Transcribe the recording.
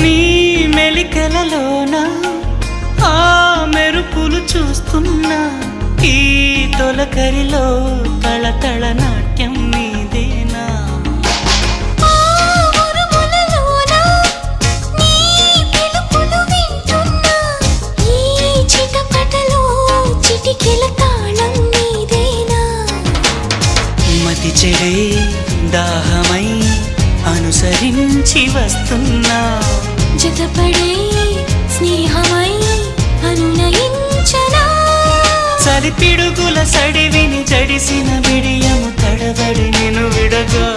నీ మెలికలలోన ఆ మెరుపులు చూస్తున్నా ఈ తొలకరిలో తళతళ నాట్యం నీదేనా మతి చెడే దాహమై అనుసరించి వస్తున్నా జతపడే స్నేహమై అనునయించనా చలి పిడుగుల సడివిని జడిసిన బిడియము తడబడి నిన్ను విడగా